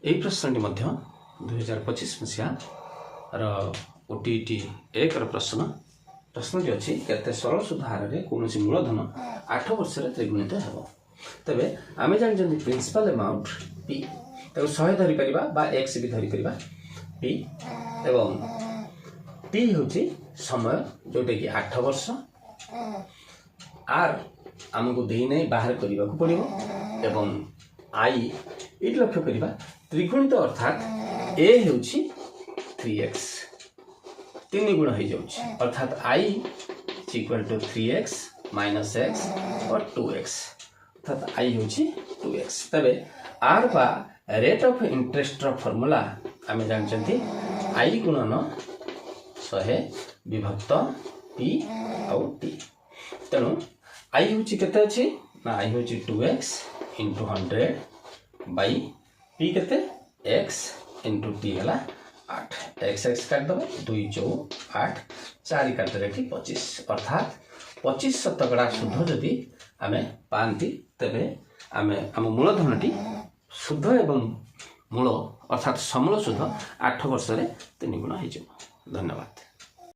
यही प्रश्न 2025 मसीहार OTET 1 प्रश्न प्रश्नटी अच्छी केते सरल सुध हार में कौन मूलधन 8 वर्ष त्रिगुणित हो तेरे आम जानते प्रिंसिपल अमाउंट P 100 धरी बा x भी धरी P एवं T हूँ समय जोटा कि 8 वर्ष R आमको दे नहीं बाहर करने को पड़ो एवं I ये लक्ष्य करवा त्रिगुणित अर्थात A हूँ 3x 3 गुण हो जाऊँ अर्थात I equal to 3x minus x और 2x अर्थात I हूँ 2x तबे R बा रेट ऑफ इंटरेस्ट फॉर्मूला आम जानते I गुणन 100 विभक्त P आउ T तेणु I हूँ केते अच्छी ना I हूँ 2x इंटू 100 बाई P केते x इंटू T है 8 x काटदेव 2 4 8 4 काटदेव कि 25 अर्थात 25% शुद्ध जदि आम पाती तेरे आम आम मूलधन टी शुद्ध एवं मूल अर्थात समूल शुद्ध 8 वर्ष 3 गुण हो। धन्यवाद।